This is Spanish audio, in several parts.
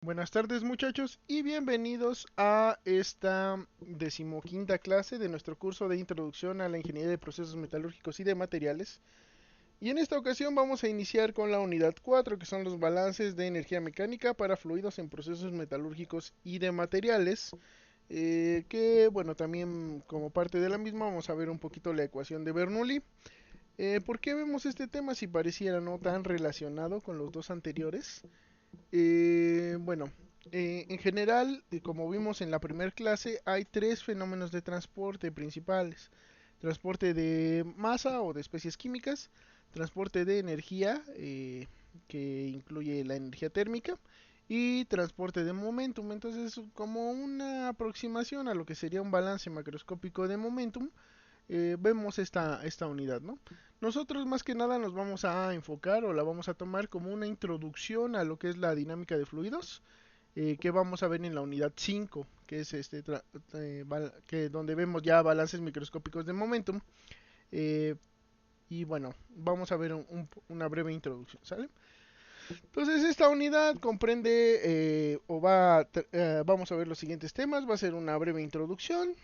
Buenas tardes muchachos y bienvenidos a esta decimoquinta clase de nuestro curso de Introducción a la Ingeniería de Procesos Metalúrgicos y de Materiales. Y en esta ocasión vamos a iniciar con la unidad 4, que son los balances de energía mecánica para fluidos en procesos metalúrgicos y de materiales. Que bueno, también como parte de la misma vamos a ver un poquito la ecuación de Bernoulli. ¿Por qué vemos este tema si pareciera no tan relacionado con los dos anteriores? Bueno, en general, como vimos en la primera clase, hay tres fenómenos de transporte principales. Transporte de masa o de especies químicas, transporte de energía, que incluye la energía térmica, y transporte de momentum. Entonces, como una aproximación a lo que sería un balance macroscópico de momentum, vemos esta unidad, ¿no? Nosotros más que nada nos vamos a enfocar o la vamos a tomar como una introducción a lo que es la dinámica de fluidos, que vamos a ver en la unidad 5, que es que donde vemos ya balances microscópicos de momentum. eh, y bueno, vamos a ver una breve introducción, ¿sale? Entonces esta unidad comprende vamos a ver los siguientes temas. Va a ser una breve introducción,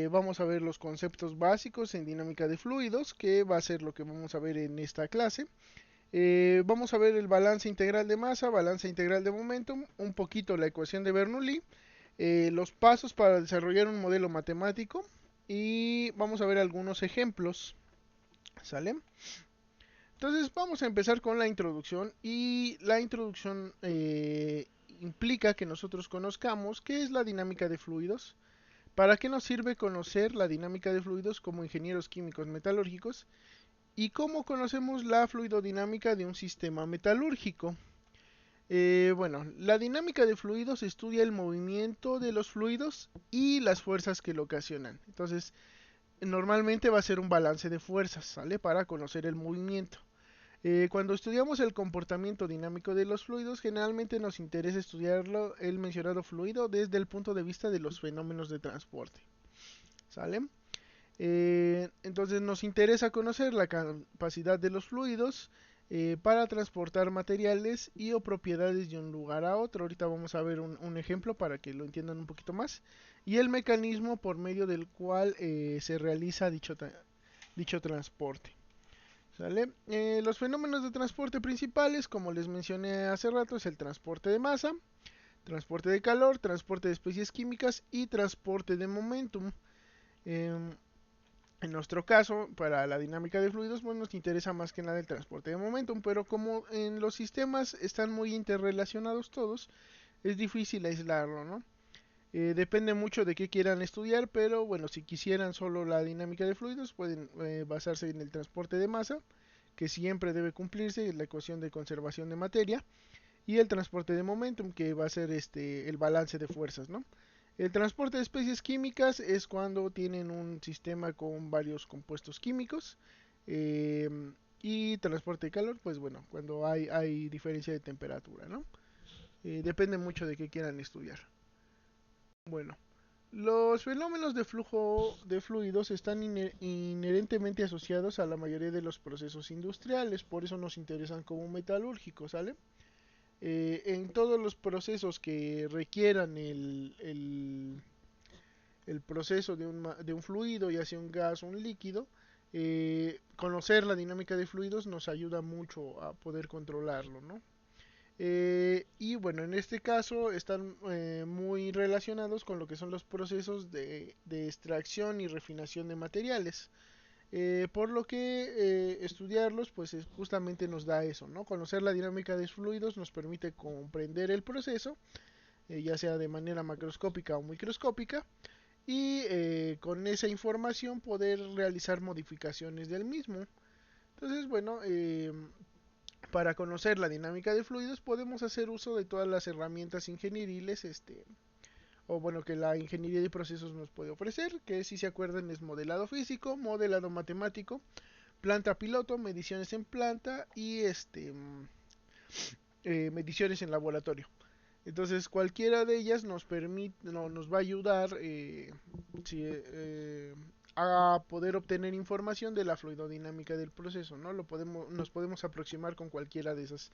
vamos a ver los conceptos básicos en dinámica de fluidos, que va a ser lo que vamos a ver en esta clase. Vamos a ver el balance integral de masa, balance integral de momentum, un poquito la ecuación de Bernoulli, los pasos para desarrollar un modelo matemático y vamos a ver algunos ejemplos, ¿sale? Entonces vamos a empezar con la introducción y la introducción implica que nosotros conozcamos qué es la dinámica de fluidos, para qué nos sirve conocer la dinámica de fluidos como ingenieros químicos metalúrgicos y cómo conocemos la fluidodinámica de un sistema metalúrgico. Bueno, la dinámica de fluidos estudia el movimiento de los fluidos y las fuerzas que lo ocasionan. Entonces, normalmente va a ser un balance de fuerzas, ¿sale? Para conocer el movimiento. Cuando estudiamos el comportamiento dinámico de los fluidos, generalmente nos interesa estudiarlo, el mencionado fluido desde el punto de vista de los fenómenos de transporte. ¿Sale? Entonces nos interesa conocer la capacidad de los fluidos para transportar materiales y o propiedades de un lugar a otro. Ahorita vamos a ver un ejemplo para que lo entiendan un poquito más. Y el mecanismo por medio del cual se realiza dicho transporte. ¿Sale? Los fenómenos de transporte principales, como les mencioné hace rato, es el transporte de masa, transporte de calor, transporte de especies químicas y transporte de momentum. Eh, en nuestro caso, para la dinámica de fluidos, pues nos interesa más que nada el transporte de momentum, pero como en los sistemas están muy interrelacionados todos, es difícil aislarlo, ¿no? Depende mucho de qué quieran estudiar, pero bueno, si quisieran solo la dinámica de fluidos, pueden basarse en el transporte de masa, que siempre debe cumplirse, la ecuación de conservación de materia, y el transporte de momentum, que va a ser el balance de fuerzas, ¿no? El transporte de especies químicas es cuando tienen un sistema con varios compuestos químicos. eh, y transporte de calor, pues bueno, cuando hay diferencia de temperatura, ¿no? Depende mucho de qué quieran estudiar. Bueno, los fenómenos de flujo de fluidos están inherentemente asociados a la mayoría de los procesos industriales, por eso nos interesan como metalúrgicos, ¿sale? En todos los procesos que requieran el proceso de un fluido, ya sea un gas o un líquido, conocer la dinámica de fluidos nos ayuda mucho a poder controlarlo, ¿no? Y bueno, en este caso están muy relacionados con lo que son los procesos de extracción y refinación de materiales. Por lo que estudiarlos pues justamente nos da eso, ¿no? Conocer la dinámica de fluidos nos permite comprender el proceso, ya sea de manera macroscópica o microscópica, y con esa información poder realizar modificaciones del mismo. Entonces, bueno, para conocer la dinámica de fluidos podemos hacer uso de todas las herramientas ingenieriles, o bueno, que la ingeniería de procesos nos puede ofrecer, que si se acuerdan es modelado físico, modelado matemático, planta piloto, mediciones en planta y mediciones en laboratorio. Entonces cualquiera de ellas nos permite, no, nos va a ayudar si, a poder obtener información de la fluidodinámica del proceso, ¿no? Nos podemos aproximar con cualquiera de esas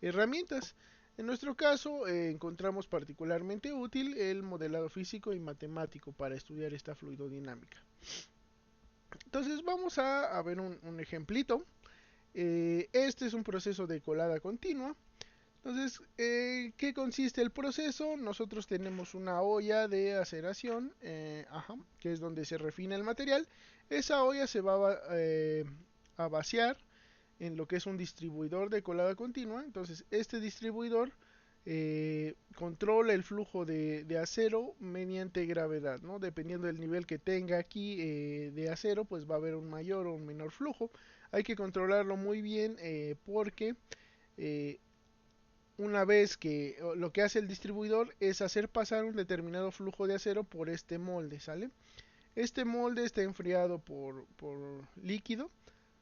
herramientas. En nuestro caso, encontramos particularmente útil el modelado físico y matemático para estudiar esta fluidodinámica. Entonces vamos a ver un ejemplito. Este es un proceso de colada continua. Entonces, ¿qué consiste el proceso? Nosotros tenemos una olla de aceración, que es donde se refina el material. Esa olla se va a vaciar en lo que es un distribuidor de colada continua. Entonces, este distribuidor controla el flujo de acero mediante gravedad, ¿no? Dependiendo del nivel que tenga aquí de acero, pues va a haber un mayor o un menor flujo. Hay que controlarlo muy bien porque eh, una vez que lo que hace el distribuidor es hacer pasar un determinado flujo de acero por este molde, ¿sale? Este molde está enfriado por líquido,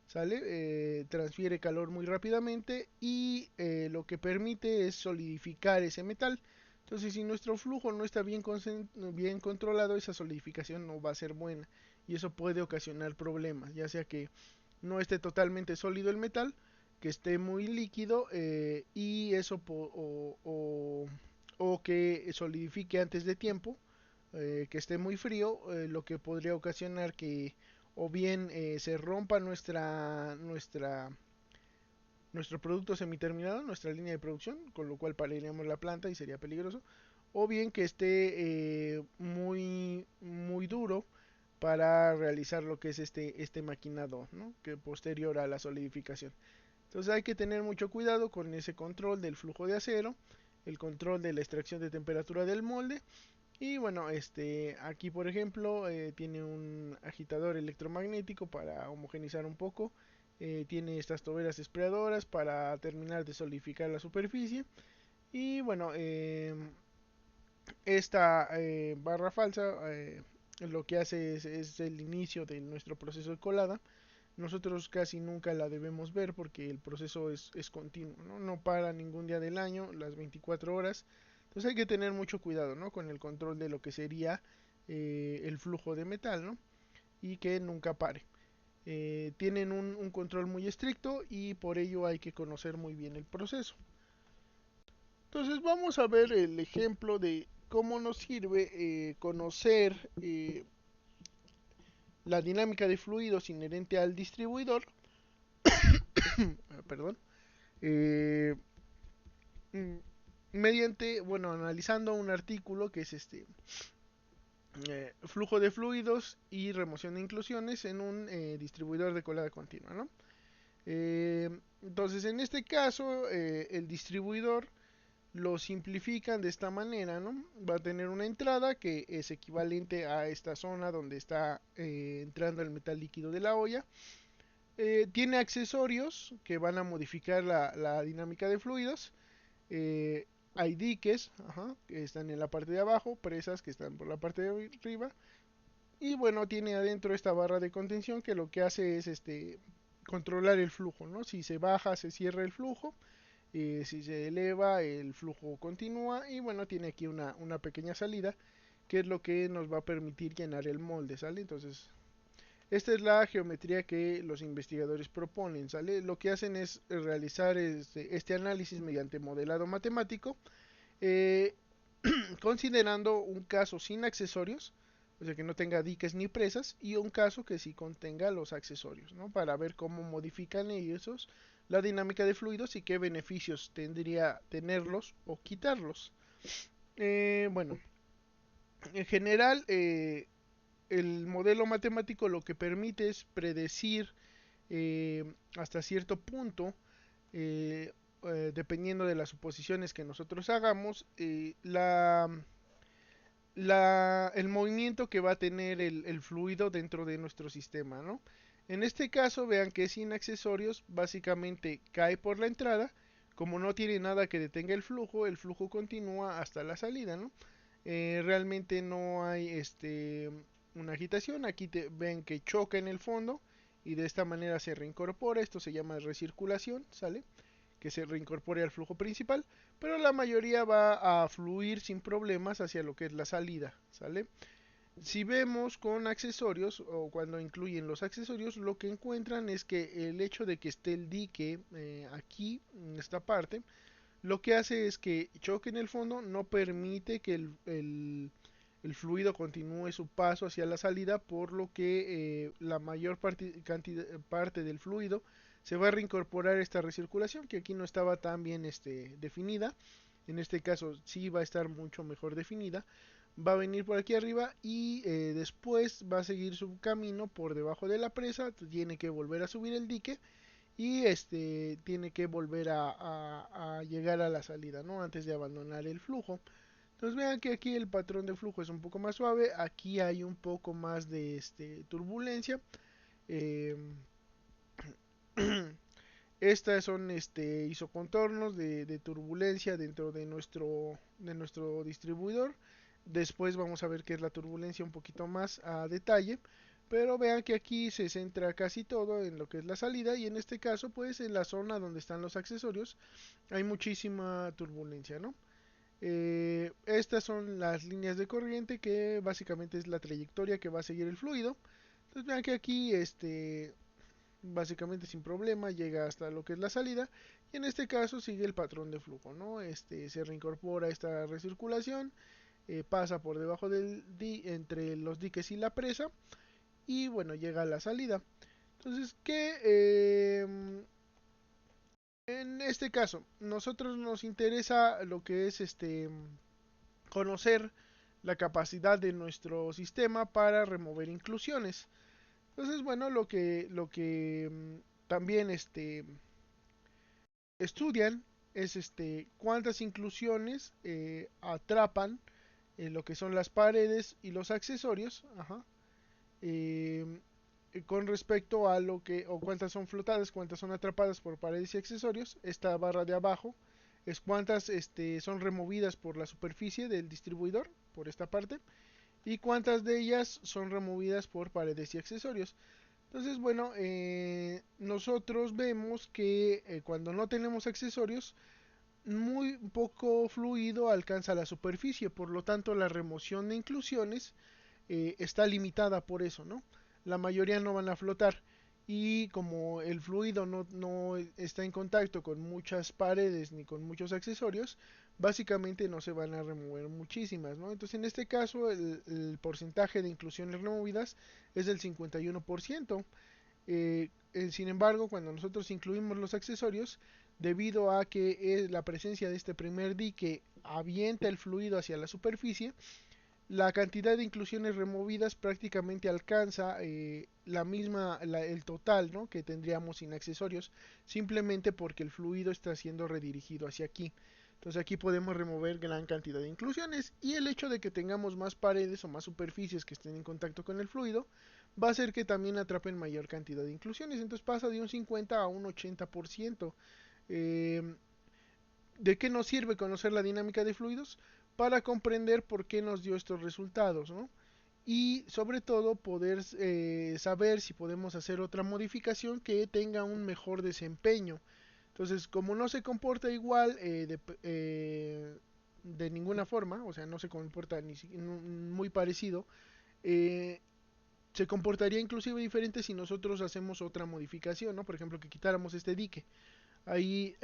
¿sale? Transfiere calor muy rápidamente y lo que permite es solidificar ese metal. Entonces, si nuestro flujo no está bien controlado, esa solidificación no va a ser buena y eso puede ocasionar problemas, ya sea que no esté totalmente sólido el metal, que esté muy líquido y eso o que solidifique antes de tiempo, que esté muy frío, lo que podría ocasionar que o bien se rompa nuestro producto semiterminado, nuestra línea de producción, con lo cual pararíamos la planta y sería peligroso, o bien que esté muy duro para realizar lo que es este maquinado, ¿no? Que posterior a la solidificación. Entonces hay que tener mucho cuidado con ese control del flujo de acero, el control de la extracción de temperatura del molde. Y bueno, aquí por ejemplo tiene un agitador electromagnético para homogenizar un poco. Tiene estas toberas espreadoras para terminar de solidificar la superficie. Y bueno, esta barra falsa lo que hace es el inicio de nuestro proceso de colada. Nosotros casi nunca la debemos ver porque el proceso es continuo, ¿no? No para ningún día del año, las 24 horas. Entonces hay que tener mucho cuidado, ¿no? Con el control de lo que sería el flujo de metal, ¿no? Y que nunca pare. Tienen un control muy estricto y por ello hay que conocer muy bien el proceso. Entonces vamos a ver el ejemplo de cómo nos sirve conocer la dinámica de fluidos inherente al distribuidor. Perdón. eh, mm, Mediante, bueno, analizando un artículo que es flujo de fluidos y remoción de inclusiones en un distribuidor de colada continua, ¿no? Entonces, en este caso, el distribuidor lo simplifican de esta manera, ¿no? Va a tener una entrada que es equivalente a esta zona donde está entrando el metal líquido de la olla. Tiene accesorios que van a modificar la dinámica de fluidos. Eh, Hay diques, que están en la parte de abajo, presas que están por la parte de arriba. Y bueno, tiene adentro esta barra de contención que lo que hace es controlar el flujo, ¿no? Si se baja, se cierra el flujo. Si se eleva, el flujo continúa. Y bueno, tiene aquí una pequeña salida, que es lo que nos va a permitir llenar el molde, ¿sale? Entonces, esta es la geometría que los investigadores proponen, ¿sale? Lo que hacen es realizar este análisis mediante modelado matemático, eh, considerando un caso sin accesorios, o sea que no tenga diques ni presas, y un caso que sí contenga los accesorios, ¿no? Para ver cómo modifican ellos la dinámica de fluidos y qué beneficios tendría tenerlos o quitarlos. Bueno, en general, el modelo matemático lo que permite es predecir hasta cierto punto, eh, dependiendo de las suposiciones que nosotros hagamos, el movimiento que va a tener el fluido dentro de nuestro sistema, ¿no? En este caso, vean que sin accesorios, básicamente cae por la entrada, como no tiene nada que detenga el flujo continúa hasta la salida, ¿no? Realmente no hay una agitación, aquí ven que choca en el fondo y de esta manera se reincorpora, esto se llama recirculación, ¿sale? Que se reincorpore al flujo principal, pero la mayoría va a fluir sin problemas hacia lo que es la salida, ¿sale? Si vemos con accesorios o cuando incluyen los accesorios, lo que encuentran es que el hecho de que esté el dique aquí, en esta parte, lo que hace es que choque en el fondo, no permite que el fluido continúe su paso hacia la salida, por lo que la mayor parte del fluido se va a reincorporar a esta recirculación, que aquí no estaba tan bien definida. En este caso sí va a estar mucho mejor definida. Va a venir por aquí arriba y después va a seguir su camino por debajo de la presa. Tiene que volver a subir el dique y tiene que volver a llegar a la salida, ¿no? Antes de abandonar el flujo. Entonces vean que aquí el patrón de flujo es un poco más suave, aquí hay un poco más de turbulencia. Eh, Estas son isocontornos de turbulencia dentro de nuestro distribuidor. Después vamos a ver qué es la turbulencia un poquito más a detalle. Pero vean que aquí se centra casi todo en lo que es la salida, y en este caso pues en la zona donde están los accesorios hay muchísima turbulencia, ¿no? Estas son las líneas de corriente, que básicamente es la trayectoria que va a seguir el fluido. Entonces vean que aquí básicamente sin problema llega hasta lo que es la salida, y en este caso sigue el patrón de flujo, ¿no? Se reincorpora esta recirculación, pasa por debajo entre los diques y la presa, y bueno, llega a la salida. Entonces, en este caso, nosotros nos interesa lo que es conocer la capacidad de nuestro sistema para remover inclusiones. Entonces, bueno, lo que también estudian es cuántas inclusiones atrapan lo que son las paredes y los accesorios, ajá, eh, con respecto a lo que, o cuántas son flotadas, cuántas son atrapadas por paredes y accesorios. Esta barra de abajo es cuántas son removidas por la superficie del distribuidor, por esta parte, y cuántas de ellas son removidas por paredes y accesorios. Entonces, bueno, nosotros vemos que cuando no tenemos accesorios, muy poco fluido alcanza la superficie, por lo tanto la remoción de inclusiones está limitada por eso, ¿no? La mayoría no van a flotar, y como el fluido no está en contacto con muchas paredes ni con muchos accesorios, básicamente no se van a remover muchísimas, ¿no? Entonces en este caso el porcentaje de inclusiones removidas es del 51%. Sin embargo, cuando nosotros incluimos los accesorios, debido a que la presencia de este primer dique avienta el fluido hacia la superficie, la cantidad de inclusiones removidas prácticamente alcanza el total, ¿no?, que tendríamos sin accesorios, simplemente porque el fluido está siendo redirigido hacia aquí. Entonces aquí podemos remover gran cantidad de inclusiones, y el hecho de que tengamos más paredes o más superficies que estén en contacto con el fluido va a hacer que también atrapen mayor cantidad de inclusiones. Entonces pasa de un 50 a un 80%. Eh, ¿De qué nos sirve conocer la dinámica de fluidos? Para comprender por qué nos dio estos resultados, ¿no? Y sobre todo poder saber si podemos hacer otra modificación que tenga un mejor desempeño. Entonces, como no se comporta igual de ninguna forma, o sea, no se comporta muy parecido, eh, se comportaría inclusive diferente si nosotros hacemos otra modificación, ¿no? Por ejemplo, que quitáramos este dique. Ahí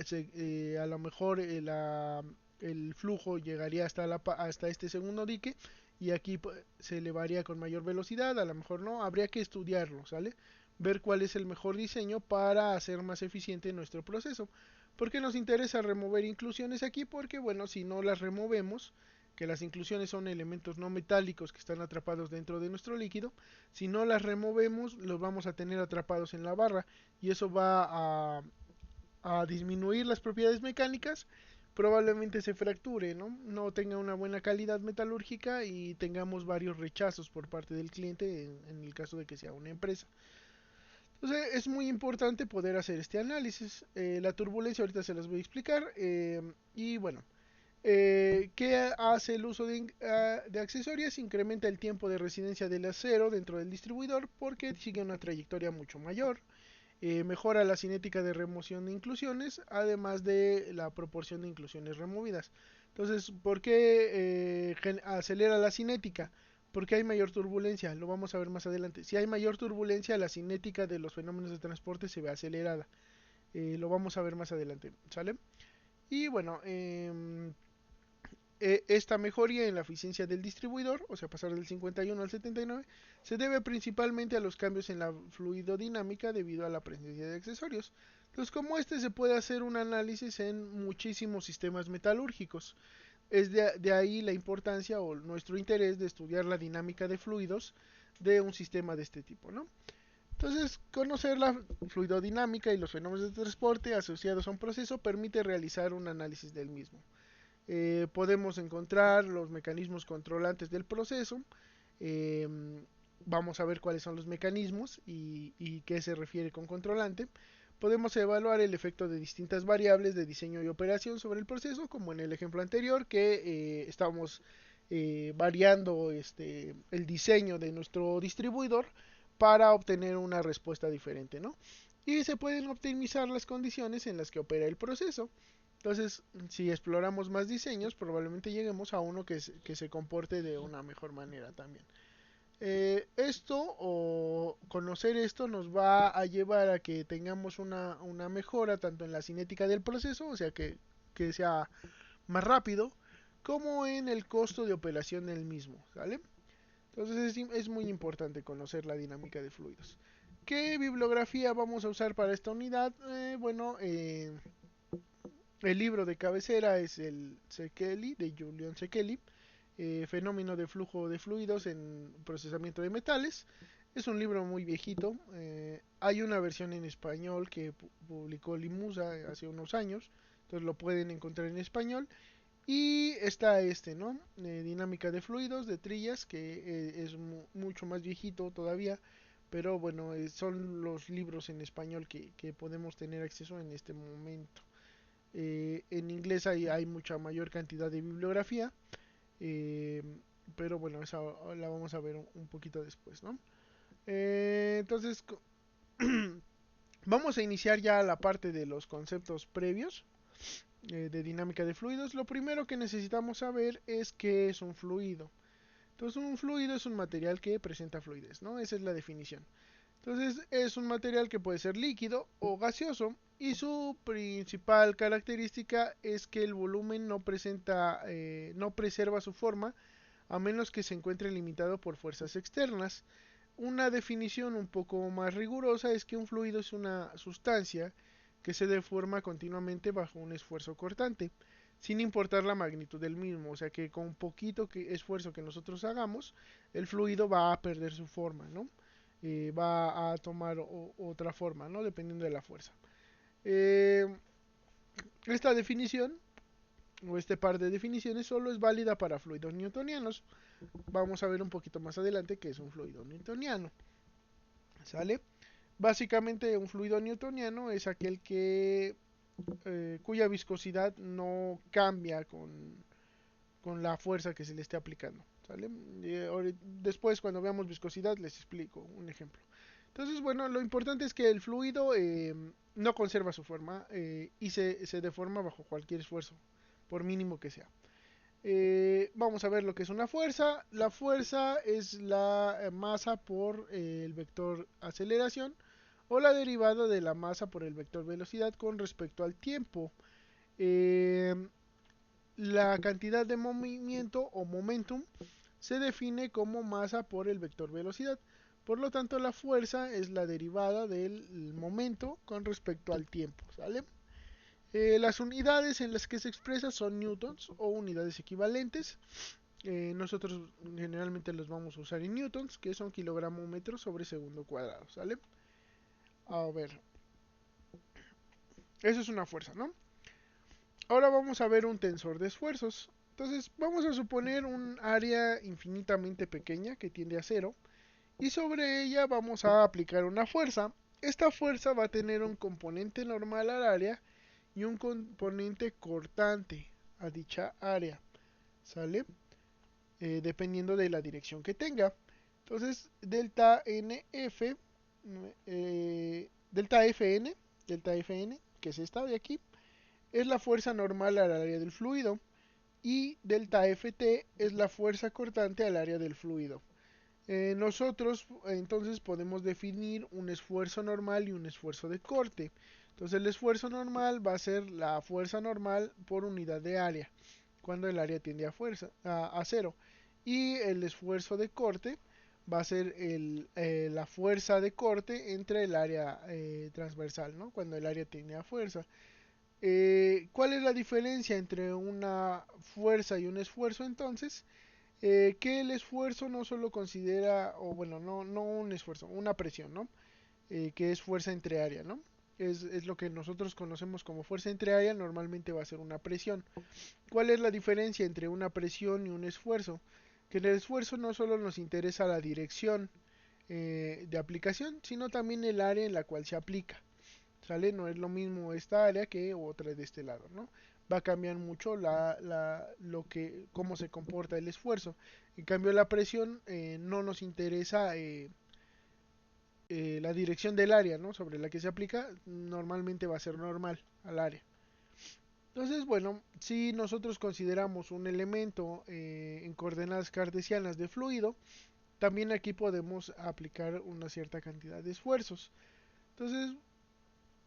a lo mejor el flujo llegaría hasta este segundo dique, y aquí se elevaría con mayor velocidad. A lo mejor no, habría que estudiarlo, ¿sale? Ver cuál es el mejor diseño para hacer más eficiente nuestro proceso. ¿Por qué nos interesa remover inclusiones aquí? Porque, bueno, si no las removemos, que las inclusiones son elementos no metálicos que están atrapados dentro de nuestro líquido, si no las removemos los vamos a tener atrapados en la barra, y eso va a disminuir las propiedades mecánicas. Probablemente se fracture, no tenga una buena calidad metalúrgica, y tengamos varios rechazos por parte del cliente en el caso de que sea una empresa. Entonces es muy importante poder hacer este análisis. La turbulencia ahorita se las voy a explicar. Y bueno, ¿qué hace el uso de accesorios? Incrementa el tiempo de residencia del acero dentro del distribuidor, porque sigue una trayectoria mucho mayor. Mejora la cinética de remoción de inclusiones, además de la proporción de inclusiones removidas. Entonces, ¿por qué acelera la cinética? Porque hay mayor turbulencia, lo vamos a ver más adelante. Si hay mayor turbulencia, la cinética de los fenómenos de transporte se ve acelerada. Lo vamos a ver más adelante, ¿sale? Y bueno, esta mejoría en la eficiencia del distribuidor, o sea, pasar del 51 al 79, se debe principalmente a los cambios en la fluidodinámica debido a la presencia de accesorios. Entonces, como este se puede hacer un análisis en muchísimos sistemas metalúrgicos. Es de ahí la importancia o nuestro interés de estudiar la dinámica de fluidos de un sistema de este tipo, ¿no? Entonces, conocer la fluidodinámica y los fenómenos de transporte asociados a un proceso permite realizar un análisis del mismo. Podemos encontrar los mecanismos controlantes del proceso. eh, Vamos a ver cuáles son los mecanismos y qué se refiere con controlante. Podemos evaluar el efecto de distintas variables de diseño y operación sobre el proceso, como en el ejemplo anterior, que estamos variando el diseño de nuestro distribuidor para obtener una respuesta diferente, ¿no? Y se pueden optimizar las condiciones en las que opera el proceso. Entonces, si exploramos más diseños, probablemente lleguemos a uno que se comporte de una mejor manera también. Esto o conocer esto nos va a llevar a que tengamos una mejora tanto en la cinética del proceso, o sea que sea más rápido, como en el costo de operación del mismo, ¿sale? Entonces es muy importante conocer la dinámica de fluidos. ¿Qué bibliografía vamos a usar para esta unidad? El libro de cabecera es el Szekely, de Julian Szekely, Fenómeno de flujo de fluidos en procesamiento de metales. Es un libro muy viejito. Hay una versión en español que publicó Limusa hace unos años. Entonces lo pueden encontrar en español. Y está ¿no? Dinámica de fluidos, de Trillas, que es mucho más viejito todavía. Pero bueno, son los libros en español que podemos tener acceso en este momento. En inglés hay mucha mayor cantidad de bibliografía. eh, pero bueno, esa la vamos a ver un poquito después, ¿no? Entonces, vamos a iniciar ya la parte de los conceptos previos de dinámica de fluidos. Lo primero que necesitamos saber es qué es un fluido. Entonces, un fluido es un material que presenta fluidez, ¿no? Esa es la definición. Entonces, es un material que puede ser líquido o gaseoso y su principal característica es que el volumen no preserva su forma a menos que se encuentre limitado por fuerzas externas. Una definición un poco más rigurosa es que un fluido es una sustancia que se deforma continuamente bajo un esfuerzo cortante, sin importar la magnitud del mismo, o sea que con poquito esfuerzo que nosotros hagamos, el fluido va a perder su forma, ¿no? Va a tomar otra forma, ¿no? Dependiendo de la fuerza. Eh, esta definición, o este par de definiciones, solo es válida para fluidos newtonianos. Vamos a ver un poquito más adelante qué es un fluido newtoniano. ¿Sale? Básicamente un fluido newtoniano es aquel cuya viscosidad no cambia con la fuerza que se le esté aplicando. ¿Sale? Después cuando veamos viscosidad les explico un ejemplo. Entonces, bueno, lo importante es que el fluido no conserva su forma y se deforma bajo cualquier esfuerzo, por mínimo que sea. Vamos a ver lo que es una fuerza. La fuerza es la masa por el vector aceleración o la derivada de la masa por el vector velocidad con respecto al tiempo. Eh, la cantidad de movimiento o momentum se define como masa por el vector velocidad. Por lo tanto, la fuerza es la derivada del momento con respecto al tiempo, ¿sale? Las unidades en las que se expresa son newtons o unidades equivalentes. Nosotros generalmente los vamos a usar en newtons, que son kilogramo metro sobre segundo cuadrado, ¿sale? A ver, eso es una fuerza, ¿no? Ahora vamos a ver un tensor de esfuerzos. Entonces, vamos a suponer un área infinitamente pequeña que tiende a cero y sobre ella vamos a aplicar una fuerza. Esta fuerza va a tener un componente normal al área y un componente cortante a dicha área, ¿sale? Dependiendo de la dirección que tenga. Entonces, delta NF, delta FN, delta FN, que es esta de aquí, es la fuerza normal al área del fluido y delta FT es la fuerza cortante al área del fluido. Nosotros entonces podemos definir un esfuerzo normal y un esfuerzo de corte. Entonces el esfuerzo normal va a ser la fuerza normal por unidad de área, cuando el área tiende a cero. Y el esfuerzo de corte va a ser la fuerza de corte entre el área transversal, ¿no? Cuando el área tiende a fuerza. ¿Cuál es la diferencia entre una fuerza y un esfuerzo entonces? Que el esfuerzo no solo considera, o bueno, no un esfuerzo, una presión, ¿no? Que es fuerza entre área, ¿no? Es lo que nosotros conocemos como fuerza entre área, normalmente va a ser una presión. ¿Cuál es la diferencia entre una presión y un esfuerzo? Que en el esfuerzo no solo nos interesa la dirección de aplicación, sino también el área en la cual se aplica. ¿Sale? No es lo mismo esta área que otra de este lado, ¿no? Va a cambiar mucho cómo se comporta el esfuerzo. En cambio, la presión no nos interesa la dirección del área, ¿no? Sobre la que se aplica, normalmente va a ser normal al área. Entonces, bueno, si nosotros consideramos un elemento en coordenadas cartesianas de fluido, también aquí podemos aplicar una cierta cantidad de esfuerzos. Entonces,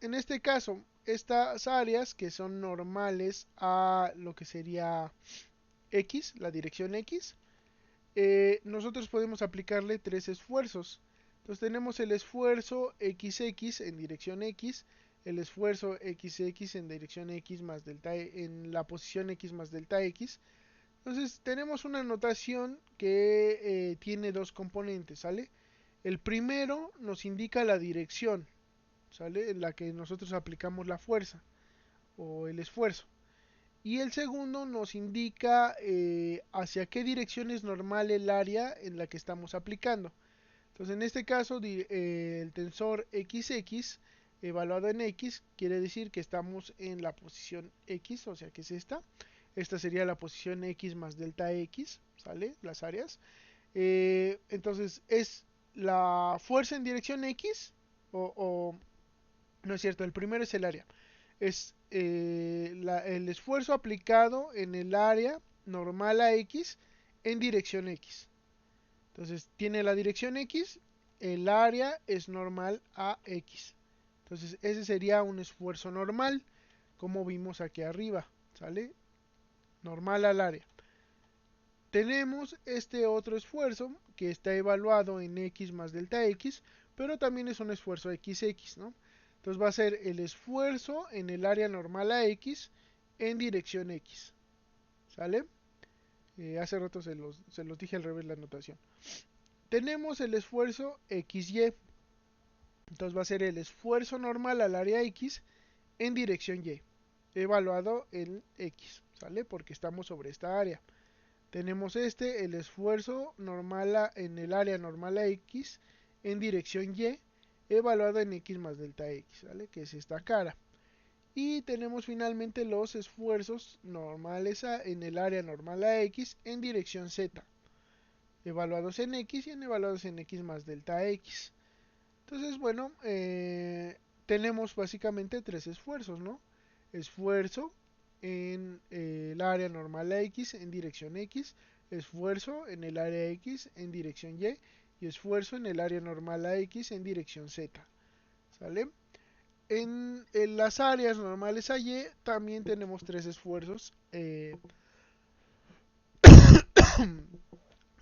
en este caso, estas áreas que son normales a lo que sería X, la dirección X, nosotros podemos aplicarle tres esfuerzos. Entonces tenemos el esfuerzo XX en dirección X, el esfuerzo XX en dirección X más delta en la posición X más delta X. Entonces tenemos una notación que tiene dos componentes, ¿sale? El primero nos indica la dirección, ¿sale? En la que nosotros aplicamos la fuerza o el esfuerzo. Y el segundo nos indica hacia qué dirección es normal el área en la que estamos aplicando. Entonces en este caso el tensor XX evaluado en X quiere decir que estamos en la posición X, o sea que es esta. Esta sería la posición X más delta X, ¿sale? Las áreas. Entonces es la fuerza en dirección X o no es cierto, el primero es el área. Es el esfuerzo aplicado en el área normal a X en dirección X. Entonces tiene la dirección X, el área es normal a X. Entonces ese sería un esfuerzo normal, como vimos aquí arriba, ¿sale? Normal al área. Tenemos este otro esfuerzo que está evaluado en X más delta X, pero también es un esfuerzo XX, ¿no? Entonces va a ser el esfuerzo en el área normal a X en dirección X. ¿Sale? Hace rato se los dije al revés la notación. Tenemos el esfuerzo XY. Entonces va a ser el esfuerzo normal al área X en dirección Y. Evaluado en X. ¿Sale? Porque estamos sobre esta área. Tenemos el esfuerzo normal en el área normal a X en dirección Y, evaluado en X más delta X, ¿vale? Que es esta cara. Y tenemos finalmente los esfuerzos normales en el área normal a X en dirección Z, evaluados en X y evaluados en X más delta X. Entonces, bueno, tenemos básicamente tres esfuerzos, ¿no? Esfuerzo en el área normal a X en dirección X, esfuerzo en el área X en dirección Y y esfuerzo en el área normal a X en dirección Z. ¿Sale? En las áreas normales a Y también tenemos tres esfuerzos.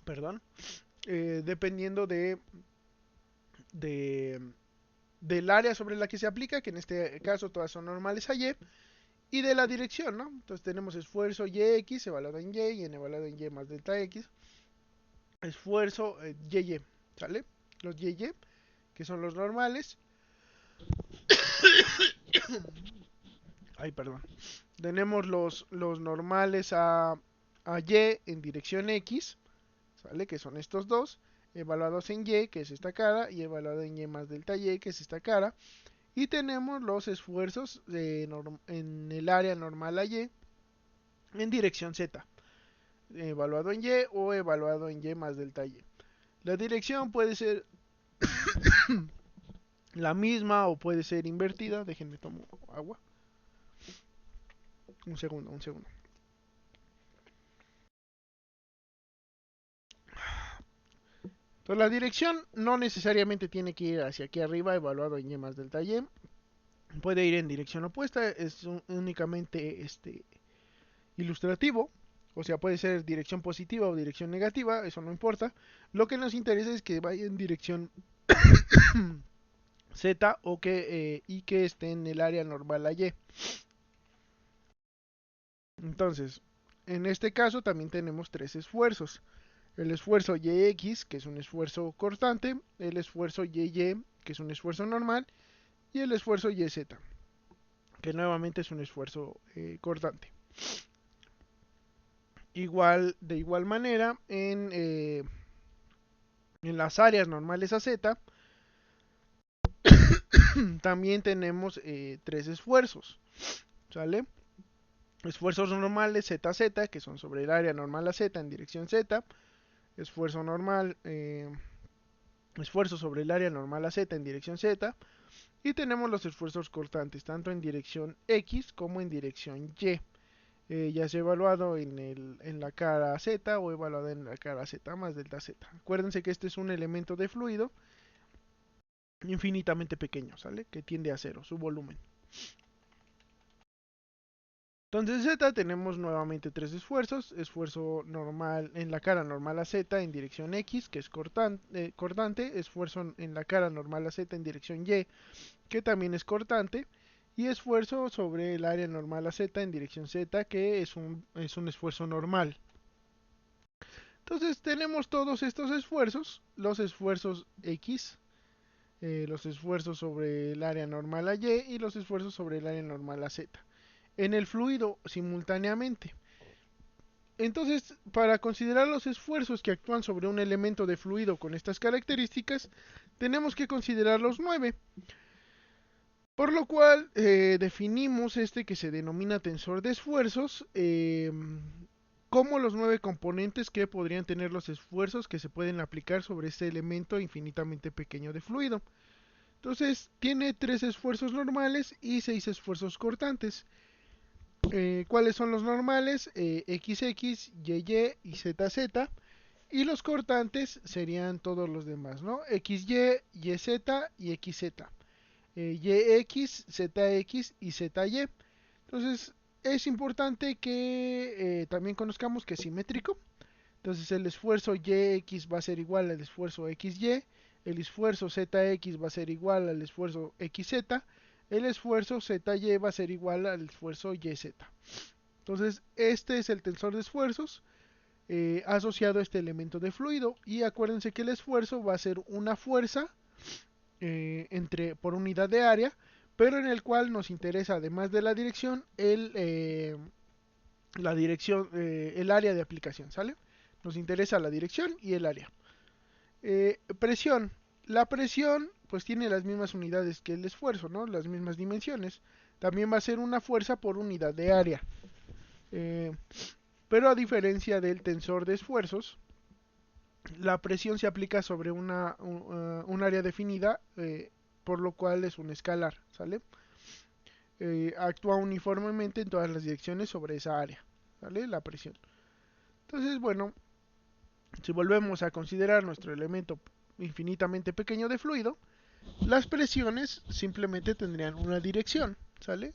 Perdón. Dependiendo de, del área sobre la que se aplica, que en este caso todas son normales a Y, y de la dirección, ¿no? Entonces tenemos esfuerzo YX evaluado en Y en evaluado en Y más delta X, esfuerzo YY, ¿sale? Los YY, que son los normales. Ay, perdón. Tenemos los normales a Y en dirección X, ¿sale? Que son estos dos, evaluados en Y, que es esta cara, y evaluado en Y más delta Y, que es esta cara. Y tenemos los esfuerzos en el área normal a Y en dirección Z, evaluado en Y o evaluado en Y más delta Y. La dirección puede ser la misma o puede ser invertida. Déjenme tomar agua. Un segundo, un segundo. Entonces la dirección no necesariamente tiene que ir hacia aquí arriba, evaluado en Y más delta Y. puede ir en dirección opuesta, es únicamente ilustrativo, o sea, puede ser dirección positiva o dirección negativa, eso no importa. Lo que nos interesa es que vaya en dirección Z y que esté en el área normal a Y. Entonces, en este caso también tenemos tres esfuerzos. El esfuerzo YX, que es un esfuerzo cortante, el esfuerzo YY, que es un esfuerzo normal, y el esfuerzo YZ, que nuevamente es un esfuerzo cortante. De igual manera, en las áreas normales a Z, también tenemos tres esfuerzos, ¿sale? Esfuerzos normales ZZ, que son sobre el área normal a Z en dirección Z, esfuerzo normal, esfuerzo sobre el área normal a Z en dirección Z, y tenemos los esfuerzos cortantes, tanto en dirección X como en dirección Y. Ya sea evaluado en la cara Z o evaluado en la cara Z más delta Z. Acuérdense que este es un elemento de fluido infinitamente pequeño, ¿sale? Que tiende a cero, su volumen. Entonces Z tenemos nuevamente tres esfuerzos, esfuerzo normal en la cara normal a Z en dirección X, que es cortante, esfuerzo en la cara normal a Z en dirección Y, que también es cortante, y esfuerzo sobre el área normal a Z en dirección Z, que es un esfuerzo normal. Entonces tenemos todos estos esfuerzos, los esfuerzos X, los esfuerzos sobre el área normal a Y y los esfuerzos sobre el área normal a Z en el fluido simultáneamente. Entonces, para considerar los esfuerzos que actúan sobre un elemento de fluido con estas características, tenemos que considerar los 9. Por lo cual, definimos este que se denomina tensor de esfuerzos como los 9 componentes que podrían tener los esfuerzos que se pueden aplicar sobre este elemento infinitamente pequeño de fluido. Entonces, tiene 3 esfuerzos normales y 6 esfuerzos cortantes. ¿Cuáles son los normales? XX, YY y ZZ. Y los cortantes serían todos los demás, ¿no? XY, YZ y XZ. YX, ZX y ZY. Entonces, es importante que también conozcamos que es simétrico. Entonces, el esfuerzo YX va a ser igual al esfuerzo XY. El esfuerzo ZX va a ser igual al esfuerzo XZ. El esfuerzo ZY va a ser igual al esfuerzo YZ. Entonces, este es el tensor de esfuerzos asociado a este elemento de fluido. Y acuérdense que el esfuerzo va a ser una fuerza por unidad de área, pero en el cual nos interesa, además de la dirección, el área de aplicación, ¿sale? Nos interesa la dirección y el área. Presión. La presión pues tiene las mismas unidades que el esfuerzo, ¿no? Las mismas dimensiones. También va a ser una fuerza por unidad de área. Eh, pero a diferencia del tensor de esfuerzos, la presión se aplica sobre un área definida, por lo cual es un escalar, ¿sale? Actúa uniformemente en todas las direcciones sobre esa área, ¿sale? La presión. Entonces, bueno, si volvemos a considerar nuestro elemento infinitamente pequeño de fluido, las presiones simplemente tendrían una dirección, ¿sale?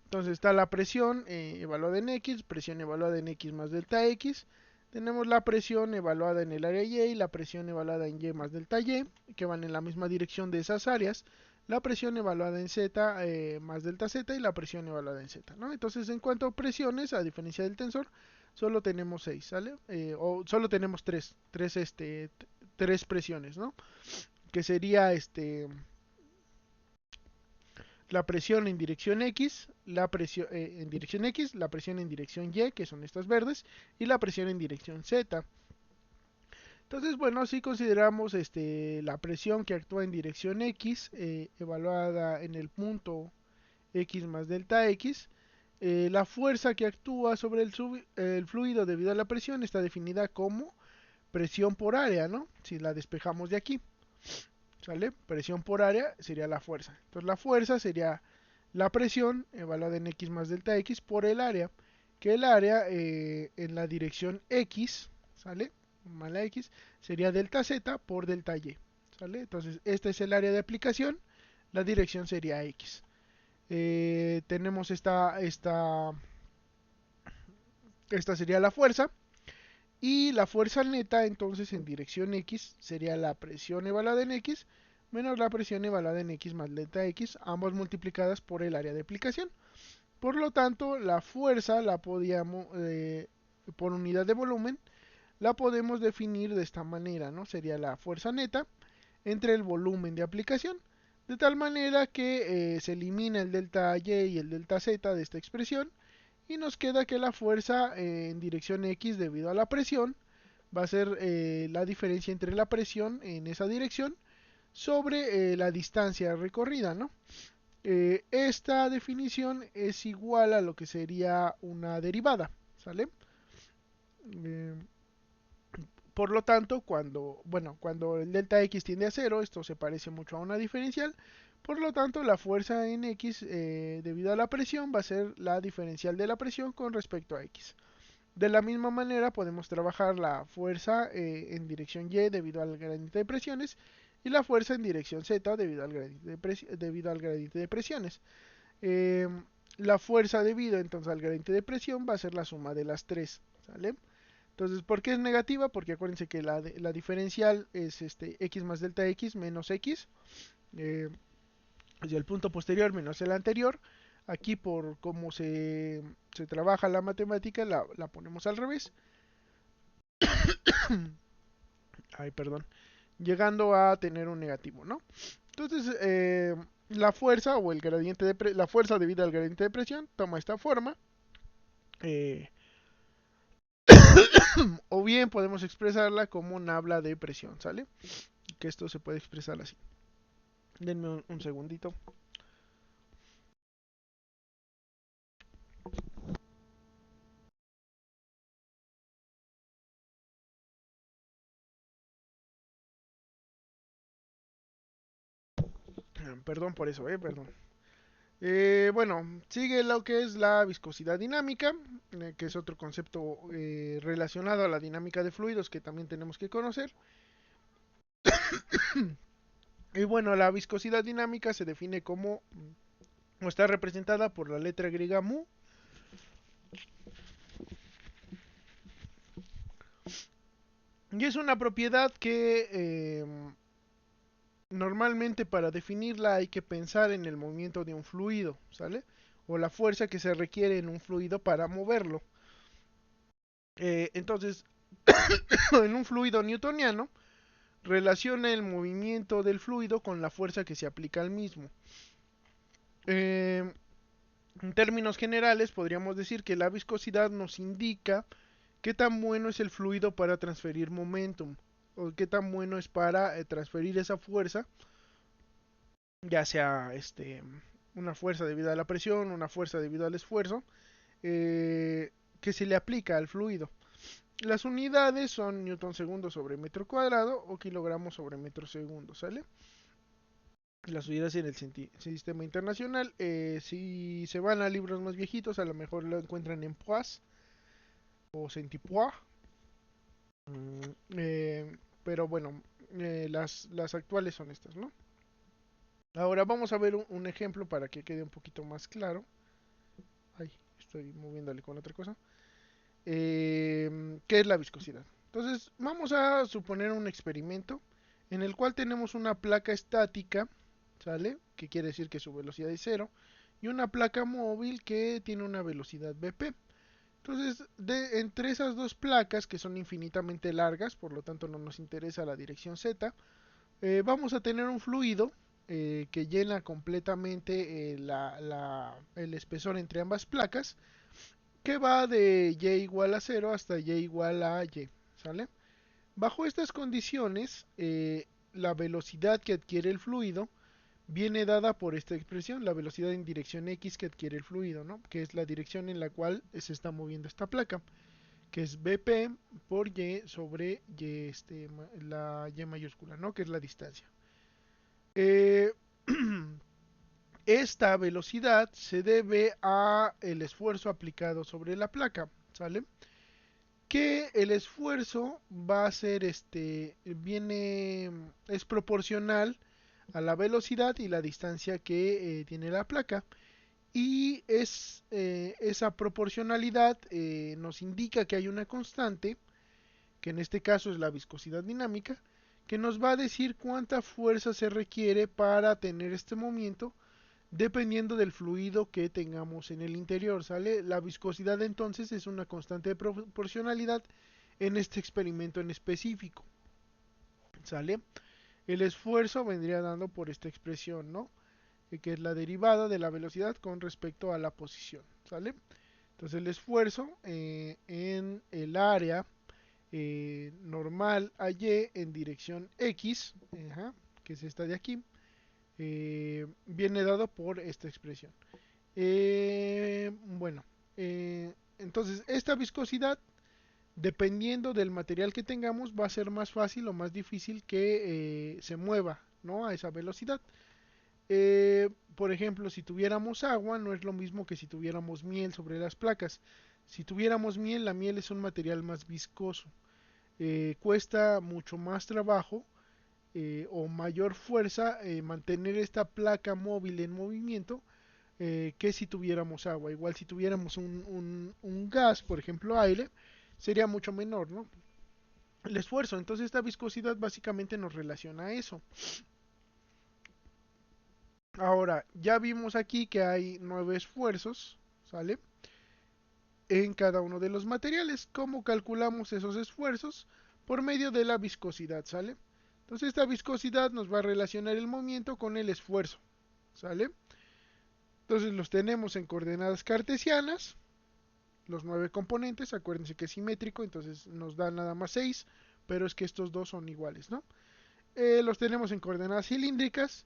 Entonces está la presión evaluada en X, presión evaluada en X más delta X. Tenemos la presión evaluada en el área Y y la presión evaluada en Y más delta Y, que van en la misma dirección de esas áreas. La presión evaluada en Z más delta Z y la presión evaluada en Z, ¿no? Entonces, en cuanto a presiones, a diferencia del tensor, solo tenemos 6, ¿sale? O solo tenemos 3 presiones, ¿no? Que sería la presión en dirección X, la presión en dirección X, la presión en dirección Y, que son estas verdes, y la presión en dirección Z. Entonces, bueno, si consideramos la presión que actúa en dirección X, evaluada en el punto X más delta X, la fuerza que actúa sobre el fluido debido a la presión está definida como presión por área, ¿no? Si la despejamos de aquí, ¿sale? Presión por área sería la fuerza. Entonces, la fuerza sería la presión evaluada en X más delta X por el área, que el área en la dirección X, ¿sale? Mala X, sería delta Z por delta Y, ¿sale? Entonces, este es el área de aplicación, la dirección sería X. Tenemos esta sería la fuerza. Y la fuerza neta, entonces, en dirección X sería la presión evaluada en X menos la presión evaluada en X más delta X, ambas multiplicadas por el área de aplicación. Por lo tanto, la fuerza la podíamos, por unidad de volumen, la podemos definir de esta manera, ¿no? Sería la fuerza neta entre el volumen de aplicación, de tal manera que se elimina el delta Y y el delta Z de esta expresión y nos queda que la fuerza en dirección X debido a la presión va a ser la diferencia entre la presión en esa dirección sobre la distancia recorrida, ¿no? Esta definición es igual a lo que sería una derivada, ¿sale? Eh, por lo tanto, cuando el delta X tiende a cero, esto se parece mucho a una diferencial. Por lo tanto, la fuerza en X debido a la presión va a ser la diferencial de la presión con respecto a X. De la misma manera podemos trabajar la fuerza en dirección Y debido al gradiente de presiones y la fuerza en dirección Z debido al gradiente de presiones. Eh, la fuerza debido entonces al gradiente de presión va a ser la suma de las tres, ¿sale? Entonces, ¿por qué es negativa? Porque acuérdense que la diferencial es x más delta x menos x, eh, y el punto posterior menos el anterior. Aquí por cómo se trabaja la matemática la ponemos al revés. Ay, perdón. Llegando a tener un negativo, ¿no? Entonces, la fuerza o el gradiente la fuerza debido al gradiente de presión toma esta forma. Eh, o bien podemos expresarla como nabla de presión, ¿sale? Que esto se puede expresar así. Denme un segundito. Perdón por eso, perdón. Bueno, sigue lo que es la viscosidad dinámica, que es otro concepto relacionado a la dinámica de fluidos que también tenemos que conocer. Y bueno, la viscosidad dinámica se define como, o está representada por la letra griega mu, y es una propiedad que normalmente para definirla hay que pensar en el movimiento de un fluido, ¿sale? O la fuerza que se requiere en un fluido para moverlo. Entonces, en un fluido newtoniano, relaciona el movimiento del fluido con la fuerza que se aplica al mismo. En términos generales, podríamos decir que la viscosidad nos indica qué tan bueno es el fluido para transferir momentum, o qué tan bueno es para transferir esa fuerza, ya sea una fuerza debido a la presión, una fuerza debido al esfuerzo, que se le aplica al fluido. Las unidades son newton segundo sobre metro cuadrado o kilogramos sobre metro segundo, ¿sale? Las unidades en el sistema internacional. Si se van a libros más viejitos, a lo mejor lo encuentran en pois o centipois. Mm, pero bueno, las actuales son estas, ¿no? Ahora vamos a ver un ejemplo para que quede un poquito más claro. Ay, estoy moviéndole con otra cosa. ¿Qué es la viscosidad? Entonces, vamos a suponer un experimento en el cual tenemos una placa estática, ¿sale? Que quiere decir que su velocidad es cero, y una placa móvil que tiene una velocidad BP. Entonces, entre esas dos placas, que son infinitamente largas, por lo tanto no nos interesa la dirección Z, vamos a tener un fluido que llena completamente el espesor entre ambas placas, que va de y igual a cero hasta y igual a y, ¿sale? Bajo estas condiciones, la velocidad que adquiere el fluido viene dada por esta expresión, la velocidad en dirección X que adquiere el fluido, ¿no? Que es la dirección en la cual se está moviendo esta placa, que es BP por Y sobre Y, la Y mayúscula, ¿no? Que es la distancia. Eh, esta velocidad se debe a el esfuerzo aplicado sobre la placa, ¿sale? Que el esfuerzo va a ser es proporcional a la velocidad y la distancia que tiene la placa. y esa proporcionalidad nos indica que hay una constante, que en este caso es la viscosidad dinámica, que nos va a decir cuánta fuerza se requiere para tener este movimiento dependiendo del fluido que tengamos en el interior, ¿sale? La viscosidad entonces es una constante de proporcionalidad en este experimento en específico, ¿sale? El esfuerzo vendría dando por esta expresión, ¿no? Que es la derivada de la velocidad con respecto a la posición, ¿sale? Entonces el esfuerzo en el área normal a Y en dirección X, que es esta de aquí, viene dado por esta expresión. Bueno, entonces esta viscosidad, dependiendo del material que tengamos, va a ser más fácil o más difícil que se mueva, ¿no? A esa velocidad. Por ejemplo, si tuviéramos agua, no es lo mismo que si tuviéramos miel sobre las placas. Si tuviéramos miel, la miel es un material más viscoso. Cuesta mucho más trabajo o mayor fuerza mantener esta placa móvil en movimiento que si tuviéramos agua. Igual si tuviéramos un gas, por ejemplo aire, sería mucho menor, ¿no? El esfuerzo. Entonces esta viscosidad básicamente nos relaciona a eso. Ahora, ya vimos aquí que hay 9 esfuerzos, ¿sale? En cada uno de los materiales. ¿Cómo calculamos esos esfuerzos? Por medio de la viscosidad, ¿sale? Entonces esta viscosidad nos va a relacionar el movimiento con el esfuerzo, ¿sale? Entonces los tenemos en coordenadas cartesianas, los 9 componentes, acuérdense que es simétrico, entonces nos da nada más 6, pero es que estos dos son iguales, ¿no? Los tenemos en coordenadas cilíndricas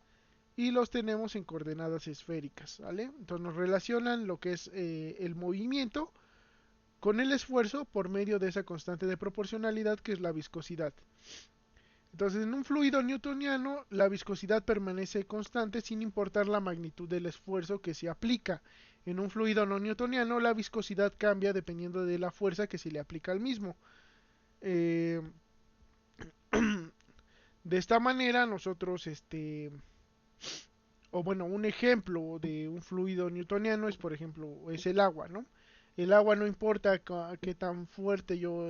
y los tenemos en coordenadas esféricas, ¿vale? Entonces nos relacionan lo que es el movimiento con el esfuerzo por medio de esa constante de proporcionalidad que es la viscosidad. Entonces, en un fluido newtoniano, la viscosidad permanece constante sin importar la magnitud del esfuerzo que se aplica. En un fluido no newtoniano, la viscosidad cambia dependiendo de la fuerza que se le aplica al mismo. Eh, de esta manera, nosotros, o bueno, un ejemplo de un fluido newtoniano es, por ejemplo, es el agua, ¿no? El agua no importa qué tan fuerte yo,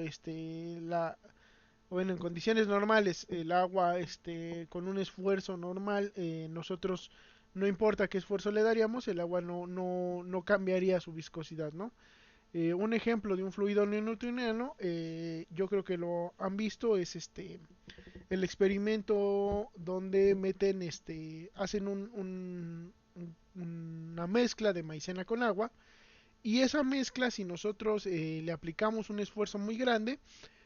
bueno, en condiciones normales, el agua, con un esfuerzo normal, nosotros, no importa qué esfuerzo le daríamos, el agua no cambiaría su viscosidad, ¿no? Un ejemplo de un fluido newtoniano, yo creo que lo han visto, es el experimento donde meten, hacen una mezcla de maicena con agua, y esa mezcla, si nosotros le aplicamos un esfuerzo muy grande,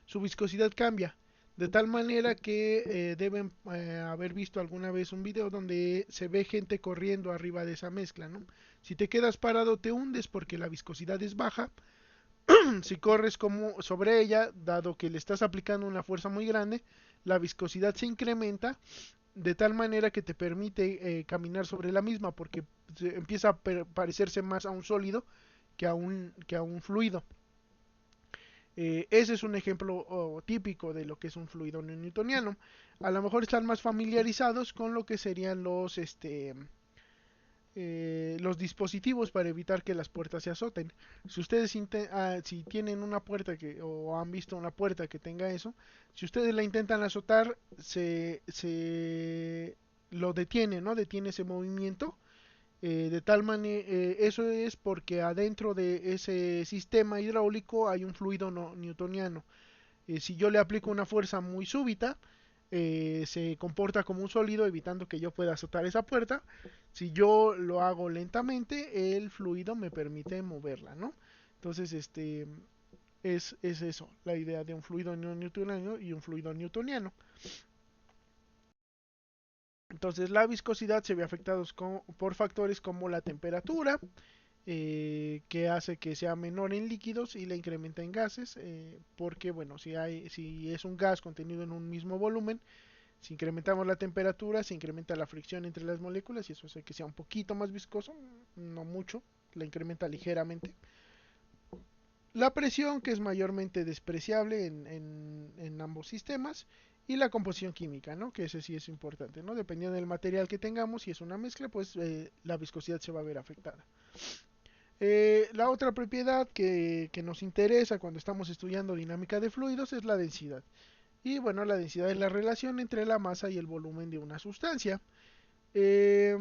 su viscosidad cambia. De tal manera que deben haber visto alguna vez un video donde se ve gente corriendo arriba de esa mezcla, ¿no? Si te quedas parado te hundes porque la viscosidad es baja. Si corres como sobre ella, dado que le estás aplicando una fuerza muy grande, la viscosidad se incrementa de tal manera que te permite caminar sobre la misma porque empieza a parecerse más a un sólido que a un fluido. Ese es un ejemplo típico de lo que es un fluido newtoniano. A lo mejor están más familiarizados con lo que serían los dispositivos para evitar que las puertas se azoten. Si ustedes si tienen una puerta o han visto una puerta que tenga eso, si ustedes la intentan azotar, se lo detiene, ¿no? Detiene ese movimiento. De tal manera, eso es porque adentro de ese sistema hidráulico hay un fluido no newtoniano. Si yo le aplico una fuerza muy súbita, se comporta como un sólido, evitando que yo pueda azotar esa puerta. Si yo lo hago lentamente, el fluido me permite moverla, ¿no? Entonces, es eso, la idea de un fluido no newtoniano y un fluido newtoniano. Entonces, la viscosidad se ve afectada por factores como la temperatura, que hace que sea menor en líquidos y la incrementa en gases, porque bueno, si es un gas contenido en un mismo volumen, si incrementamos la temperatura, se incrementa la fricción entre las moléculas y eso hace que sea un poquito más viscoso, no mucho, la incrementa ligeramente. La presión, que es mayormente despreciable en ambos sistemas, y la composición química, ¿no? Que ese sí es importante, ¿no? Dependiendo del material que tengamos, si es una mezcla, pues la viscosidad se va a ver afectada. La otra propiedad que nos interesa cuando estamos estudiando dinámica de fluidos es la densidad. Y bueno, la densidad es la relación entre la masa y el volumen de una sustancia. Eh,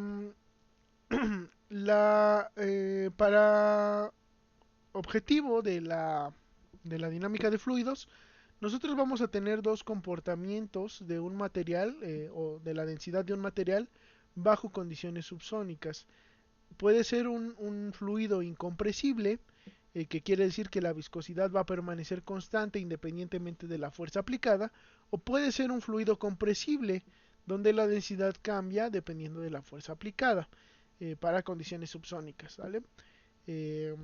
para objetivo de la dinámica de fluidos, nosotros vamos a tener dos comportamientos de un material o de la densidad de un material bajo condiciones subsónicas. Puede ser un fluido incompresible, que quiere decir que la viscosidad va a permanecer constante independientemente de la fuerza aplicada, o puede ser un fluido compresible, donde la densidad cambia dependiendo de la fuerza aplicada, para condiciones subsónicas, ¿vale? Eh,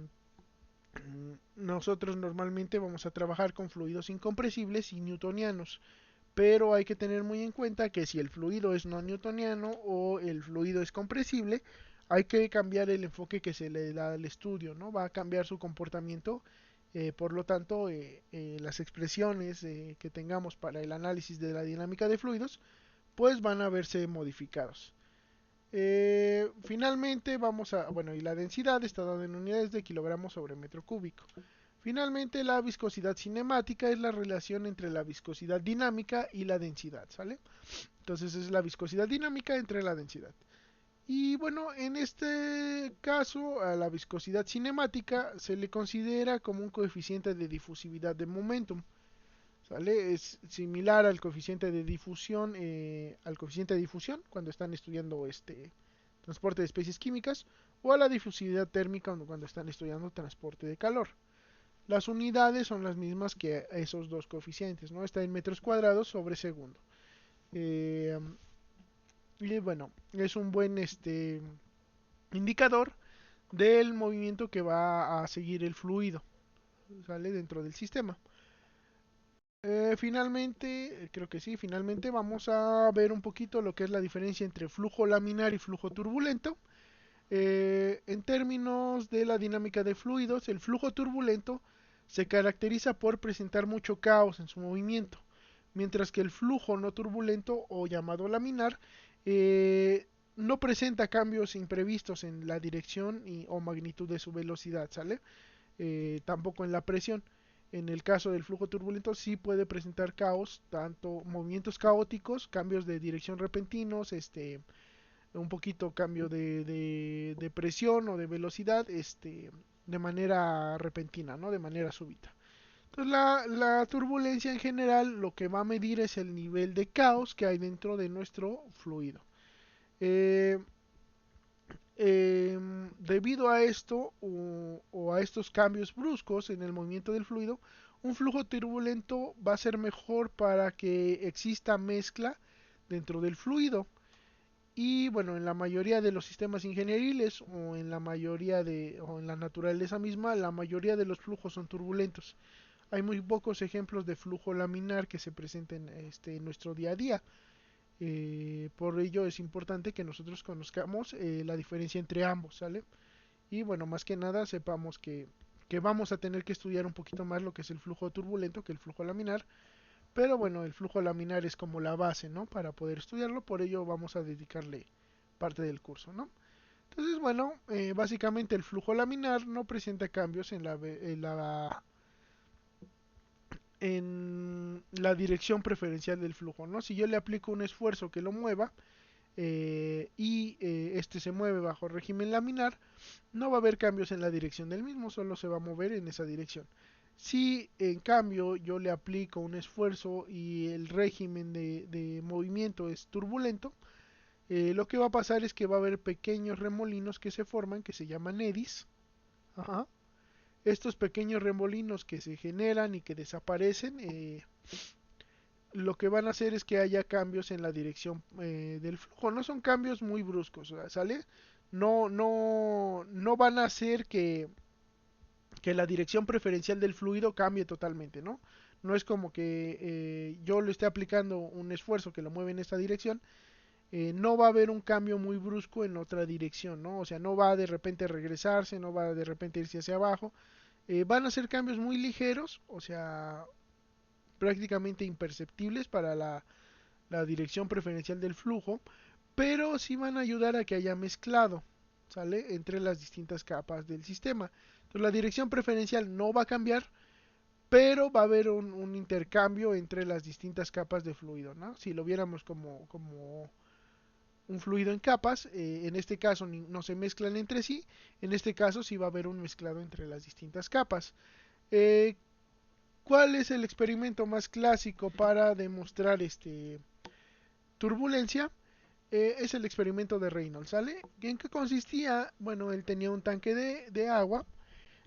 Nosotros normalmente vamos a trabajar con fluidos incompresibles y newtonianos, pero hay que tener muy en cuenta que si el fluido es no newtoniano o el fluido es compresible, hay que cambiar el enfoque que se le da al estudio, ¿no? Va a cambiar su comportamiento, por lo tanto, las expresiones que tengamos para el análisis de la dinámica de fluidos, pues van a verse modificados. Finalmente vamos a, bueno, y la densidad está dada en unidades de kilogramos sobre metro cúbico. Finalmente, la viscosidad cinemática es la relación entre la viscosidad dinámica y la densidad, ¿sale? Entonces es la viscosidad dinámica entre la densidad. Y bueno, en este caso, a la viscosidad cinemática se le considera como un coeficiente de difusividad de momentum, ¿sale? Es similar al coeficiente de difusión, cuando están estudiando transporte de especies químicas, o a la difusividad térmica cuando están estudiando transporte de calor. Las unidades son las mismas que esos dos coeficientes, ¿no? Está en metros cuadrados sobre segundo. Eh, y bueno, es un buen indicador del movimiento que va a seguir el fluido, ¿sale? Dentro del sistema. Finalmente, creo que sí, finalmente vamos a ver un poquito lo que es la diferencia entre flujo laminar y flujo turbulento. En términos de la dinámica de fluidos, el flujo turbulento se caracteriza por presentar mucho caos en su movimiento, mientras que el flujo no turbulento o llamado laminar no presenta cambios imprevistos en la dirección o magnitud de su velocidad, ¿sale? Tampoco en la presión. En el caso del flujo turbulento sí puede presentar caos, tanto movimientos caóticos, cambios de dirección repentinos, un poquito cambio de presión o de velocidad, de manera repentina, ¿no? De manera súbita. Entonces la turbulencia en general lo que va a medir es el nivel de caos que hay dentro de nuestro fluido. Eh, Debido a esto o a estos cambios bruscos en el movimiento del fluido, un flujo turbulento va a ser mejor para que exista mezcla dentro del fluido. Y bueno, en la mayoría de los sistemas ingenieriles o en o en la naturaleza misma, la mayoría de los flujos son turbulentos. Hay muy pocos ejemplos de flujo laminar que se presenten en nuestro día a día. Por ello es importante que nosotros conozcamos la diferencia entre ambos, ¿sale? Y bueno, más que nada sepamos que vamos a tener que estudiar un poquito más lo que es el flujo turbulento que el flujo laminar. Pero bueno, el flujo laminar es como la base, ¿no? Para poder estudiarlo, por ello vamos a dedicarle parte del curso, ¿no? Entonces, bueno, básicamente el flujo laminar no presenta cambios en la dirección preferencial del flujo, ¿no? Si yo le aplico un esfuerzo que lo mueva este se mueve bajo régimen laminar, no va a haber cambios en la dirección del mismo, solo se va a mover en esa dirección. Si en cambio yo le aplico un esfuerzo y el régimen de movimiento es turbulento, lo que va a pasar es que va a haber pequeños remolinos que se forman, que se llaman eddies. Ajá. Estos pequeños remolinos que se generan y que desaparecen, lo que van a hacer es que haya cambios en la dirección del flujo. No son cambios muy bruscos, ¿sale? No van a hacer que la dirección preferencial del fluido cambie totalmente, ¿no? No es como que yo le esté aplicando un esfuerzo que lo mueve en esta dirección, no va a haber un cambio muy brusco en otra dirección, ¿no? O sea, no va de repente regresarse, no va de repente irse hacia abajo. Van a ser cambios muy ligeros, o sea, prácticamente imperceptibles para la dirección preferencial del flujo, pero sí van a ayudar a que haya mezclado, ¿sale? Entre las distintas capas del sistema. Entonces la dirección preferencial no va a cambiar, pero va a haber un intercambio entre las distintas capas de fluido, ¿no? Si lo viéramos como un fluido en capas, en este caso no se mezclan entre sí, en este caso sí va a haber un mezclado entre las distintas capas. Eh, ¿Cuál es el experimento más clásico para demostrar turbulencia? Es el experimento de Reynolds, ¿sale? ¿En qué consistía? Bueno, él tenía un tanque de agua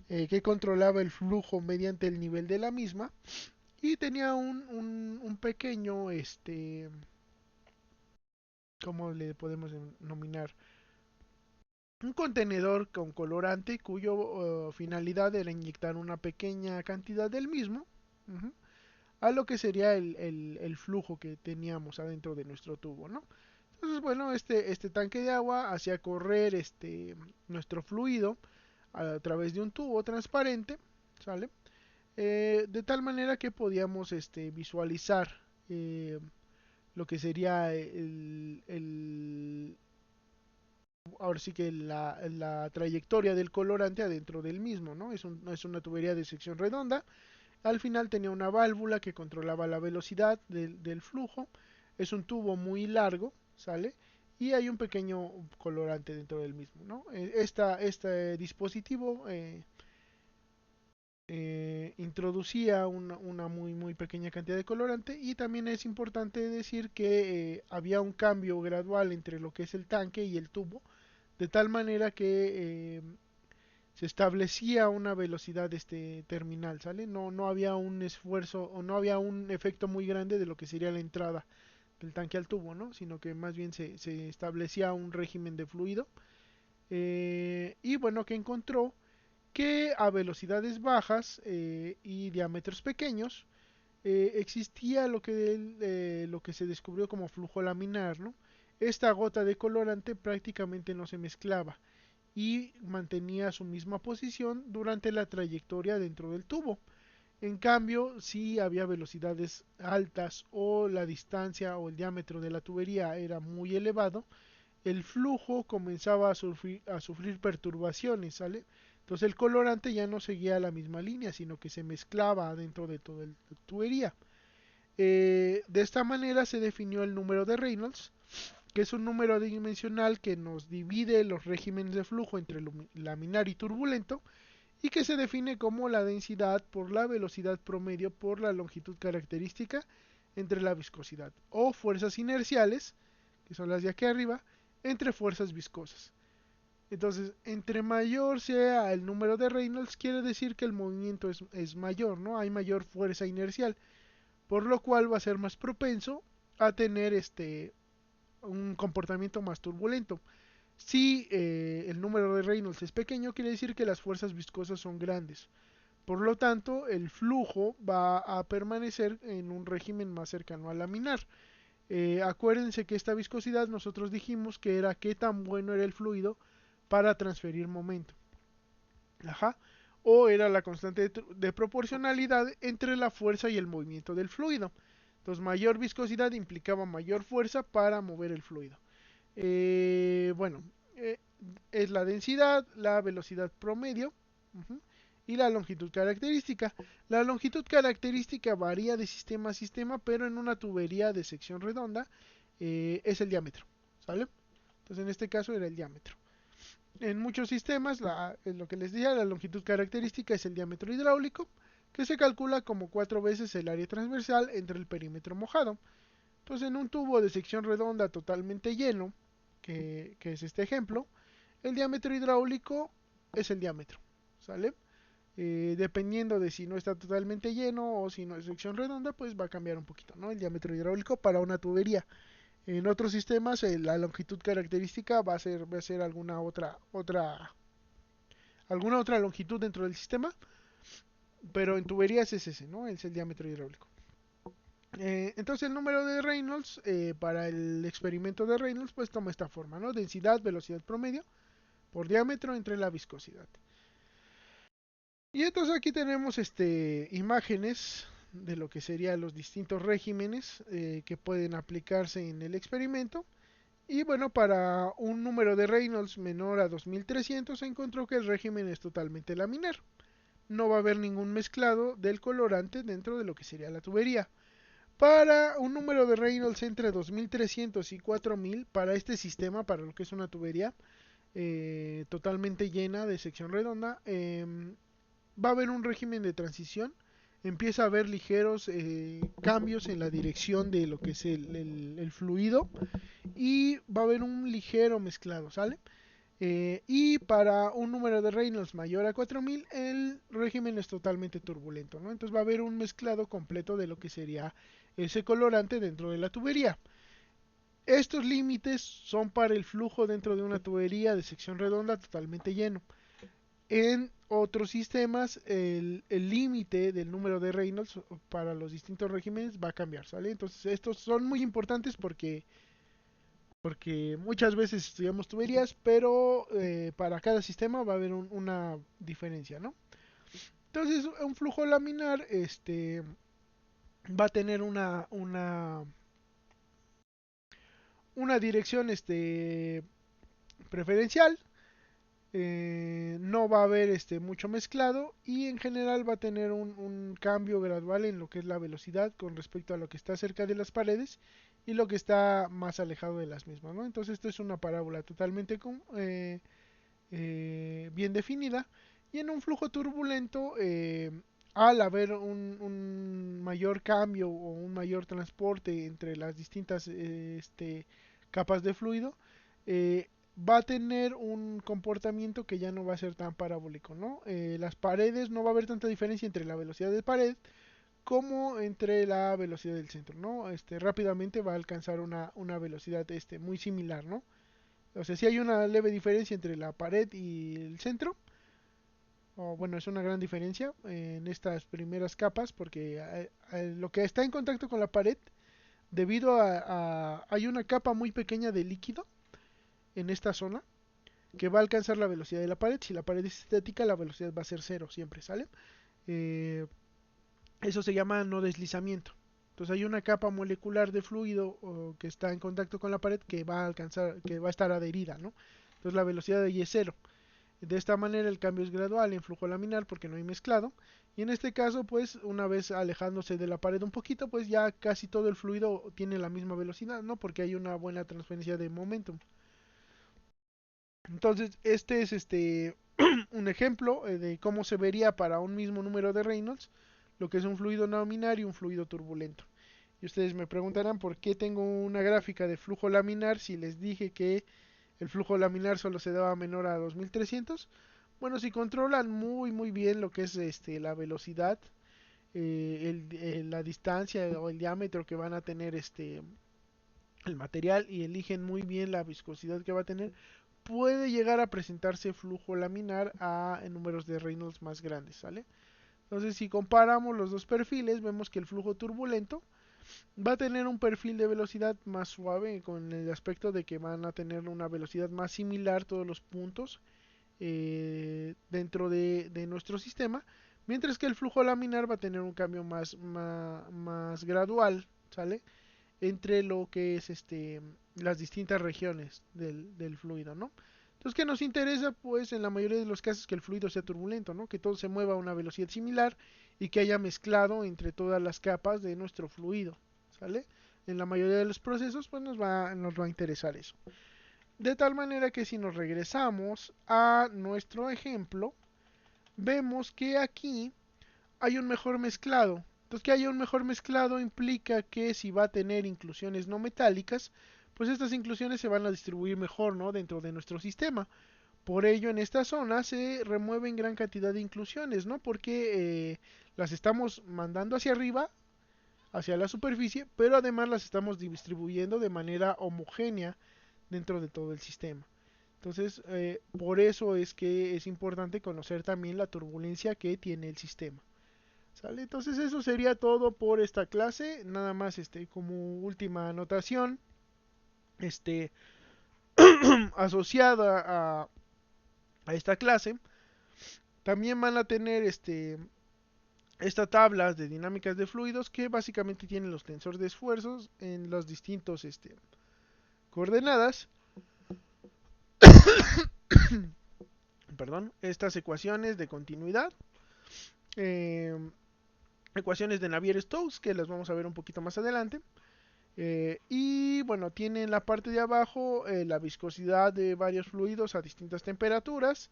que controlaba el flujo mediante el nivel de la misma y tenía un pequeño, ¿cómo le podemos denominar? Un contenedor con colorante cuyo finalidad era inyectar una pequeña cantidad del mismo, uh-huh, a lo que sería el flujo que teníamos adentro de nuestro tubo, ¿no? Entonces, bueno, este tanque de agua hacía correr nuestro fluido a través de un tubo transparente, ¿sale? De tal manera que podíamos visualizar lo que sería ahora sí que la trayectoria del colorante adentro del mismo, ¿no? Es una tubería de sección redonda. Al final tenía una válvula que controlaba la velocidad del flujo. Es un tubo muy largo, ¿sale? Y hay un pequeño colorante dentro del mismo, ¿no? Este dispositivo introducía una muy pequeña cantidad de colorante, y también es importante decir que había un cambio gradual entre lo que es el tanque y el tubo, de tal manera que se establecía una velocidad terminal, ¿sale? No había un esfuerzo o no había un efecto muy grande de lo que sería la entrada del tanque al tubo, ¿no? Sino que más bien se establecía un régimen de fluido. Y bueno, que encontró que a velocidades bajas y diámetros pequeños existía lo que se descubrió como flujo laminar, ¿no? Esta gota de colorante prácticamente no se mezclaba y mantenía su misma posición durante la trayectoria dentro del tubo. En cambio, si había velocidades altas o la distancia o el diámetro de la tubería era muy elevado, el flujo comenzaba a sufrir perturbaciones, ¿sale? Entonces el colorante ya no seguía la misma línea, sino que se mezclaba dentro de toda la tubería. De esta manera se definió el número de Reynolds, que es un número dimensional que nos divide los regímenes de flujo entre laminar y turbulento, y que se define como la densidad por la velocidad promedio por la longitud característica entre la viscosidad, o fuerzas inerciales, que son las de aquí arriba, entre fuerzas viscosas. Entonces, entre mayor sea el número de Reynolds, quiere decir que el movimiento es mayor, ¿no? Hay mayor fuerza inercial, por lo cual va a ser más propenso a tener un comportamiento más turbulento. Si el número de Reynolds es pequeño, quiere decir que las fuerzas viscosas son grandes. Por lo tanto, el flujo va a permanecer en un régimen más cercano al laminar. Acuérdense que esta viscosidad nosotros dijimos que era qué tan bueno era el fluido para transferir momento. Ajá. O era la constante de proporcionalidad entre la fuerza y el movimiento del fluido. Entonces, mayor viscosidad implicaba mayor fuerza para mover el fluido. Bueno, es la densidad, la velocidad promedio, uh-huh, y la longitud característica. La longitud característica varía de sistema a sistema, pero en una tubería de sección redonda es el diámetro, ¿sale? Entonces en este caso era el diámetro. En muchos sistemas, lo que les decía, la longitud característica es el diámetro hidráulico, que se calcula como 4 veces el área transversal entre el perímetro mojado. Entonces en un tubo de sección redonda totalmente lleno, que es este ejemplo, el diámetro hidráulico es el diámetro, ¿sale? Dependiendo de si no está totalmente lleno o si no es sección redonda, pues va a cambiar un poquito, ¿no? El diámetro hidráulico para una tubería. En otros sistemas, la longitud característica va a ser alguna otra longitud dentro del sistema, pero en tuberías es ese, ¿no? Es el diámetro hidráulico. Entonces el número de Reynolds para el experimento de Reynolds pues toma esta forma, ¿no? Densidad, velocidad promedio por diámetro entre la viscosidad. Y entonces aquí tenemos imágenes de lo que serían los distintos regímenes que pueden aplicarse en el experimento. Y bueno, para un número de Reynolds menor a 2300 se encontró que el régimen es totalmente laminar. No va a haber ningún mezclado del colorante dentro de lo que sería la tubería. Para un número de Reynolds entre 2300 y 4000, para este sistema, para lo que es una tubería totalmente llena de sección redonda, va a haber un régimen de transición. Empieza a haber ligeros cambios en la dirección de lo que es el fluido y va a haber un ligero mezclado, ¿sale? Y para un número de Reynolds mayor a 4000, el régimen es totalmente turbulento, ¿no? Entonces va a haber un mezclado completo de lo que sería ese colorante dentro de la tubería. Estos límites son para el flujo dentro de una tubería de sección redonda totalmente lleno. En otros sistemas, el límite del número de Reynolds para los distintos regímenes va a cambiar, ¿sale? Entonces estos son muy importantes porque muchas veces estudiamos tuberías, pero para cada sistema va a haber una diferencia, ¿no? Entonces, un flujo laminar va a tener una dirección preferencial, no va a haber mucho mezclado y en general va a tener un cambio gradual en lo que es la velocidad con respecto a lo que está cerca de las paredes y lo que está más alejado de las mismas, ¿no? Entonces esto es una parábola totalmente bien definida y en un flujo turbulento al haber un mayor cambio o un mayor transporte entre las distintas capas de fluido, va a tener un comportamiento que ya no va a ser tan parabólico, ¿no? Las paredes no va a haber tanta diferencia entre la velocidad de pared como entre la velocidad del centro, ¿no? Rápidamente va a alcanzar una velocidad muy similar, ¿no? O sea, si hay una leve diferencia entre la pared y el centro, o bueno, es una gran diferencia en estas primeras capas, porque lo que está en contacto con la pared, debido hay una capa muy pequeña de líquido en esta zona, que va a alcanzar la velocidad de la pared. Si la pared es estática, la velocidad va a ser cero siempre, ¿sale? Eh, Eso se llama no deslizamiento. Entonces hay una capa molecular de fluido que está en contacto con la pared que va a alcanzar, que va a estar adherida, ¿no? Entonces la velocidad de I es cero. De esta manera el cambio es gradual en flujo laminar porque no hay mezclado. Y en este caso, pues una vez alejándose de la pared un poquito, pues ya casi todo el fluido tiene la misma velocidad, ¿no? Porque hay una buena transferencia de momentum. Entonces, este es un ejemplo de cómo se vería para un mismo número de Reynolds lo que es un fluido laminar y un fluido turbulento. Y ustedes me preguntarán por qué tengo una gráfica de flujo laminar si les dije que el flujo laminar solo se daba menor a 2300. Bueno, si controlan muy bien lo que es la velocidad, la distancia o el diámetro que van a tener el material y eligen muy bien la viscosidad que va a tener, puede llegar a presentarse flujo laminar en números de Reynolds más grandes, ¿sale? Entonces, si comparamos los dos perfiles, vemos que el flujo turbulento va a tener un perfil de velocidad más suave con el aspecto de que van a tener una velocidad más similar todos los puntos dentro de nuestro sistema, mientras que el flujo laminar va a tener un cambio más gradual, ¿sale? Entre lo que es las distintas regiones del fluido, ¿no? Entonces, ¿qué nos interesa? Pues en la mayoría de los casos que el fluido sea turbulento, ¿no? Que todo se mueva a una velocidad similar y que haya mezclado entre todas las capas de nuestro fluido, ¿sale? En la mayoría de los procesos, pues nos va a interesar eso. De tal manera que si nos regresamos a nuestro ejemplo, vemos que aquí hay un mejor mezclado. Entonces, que haya un mejor mezclado implica que si va a tener inclusiones no metálicas, pues estas inclusiones se van a distribuir mejor, ¿no? Dentro de nuestro sistema. Por ello, en esta zona se remueven gran cantidad de inclusiones, ¿no? Porque las estamos mandando hacia arriba, hacia la superficie, pero además las estamos distribuyendo de manera homogénea dentro de todo el sistema. Entonces, por eso es que es importante conocer también la turbulencia que tiene el sistema. ¿Sale? Entonces eso sería todo por esta clase. Nada más como última anotación, este asociada a esta clase, también van a tener esta tabla de dinámicas de fluidos que básicamente tienen los tensores de esfuerzos en los distintos coordenadas. Perdón, estas ecuaciones de continuidad, eh, ecuaciones de Navier-Stokes que las vamos a ver un poquito más adelante. Y bueno, tiene en la parte de abajo la viscosidad de varios fluidos a distintas temperaturas.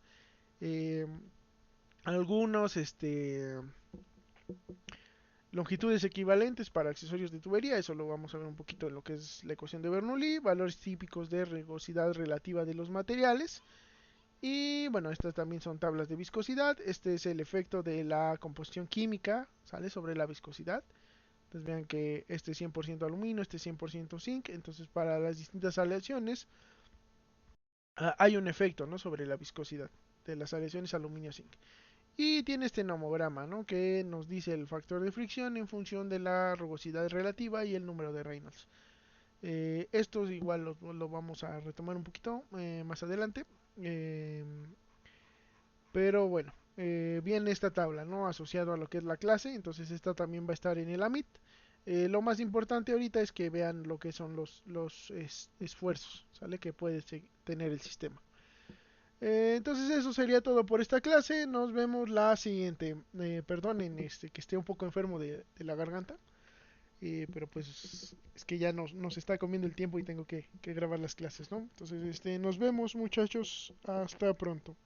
eh, Algunos longitudes equivalentes para accesorios de tubería, eso lo vamos a ver un poquito en lo que es la ecuación de Bernoulli, valores típicos de rugosidad relativa de los materiales. Y bueno, estas también son tablas de viscosidad. Este es el efecto de la composición química, ¿sale? Sobre la viscosidad. Entonces vean que este es 100% aluminio, este es 100% zinc. Entonces para las distintas aleaciones hay un efecto, ¿no? Sobre la viscosidad de las aleaciones aluminio-zinc. Y tiene este nomograma, ¿no? Que nos dice el factor de fricción en función de la rugosidad relativa y el número de Reynolds. Esto igual lo vamos a retomar un poquito más adelante. Eh, pero bueno, viene esta tabla, ¿no? Asociado a lo que es la clase. Entonces esta también va a estar en el AMIT. Lo más importante ahorita es que vean lo que son los esfuerzos, ¿sale? Que puede tener el sistema. Entonces eso sería todo por esta clase. Nos vemos la siguiente. Perdonen que esté un poco enfermo de la garganta. Pero pues es que ya nos está comiendo el tiempo y tengo que grabar las clases, ¿no? Entonces nos vemos muchachos. Hasta pronto.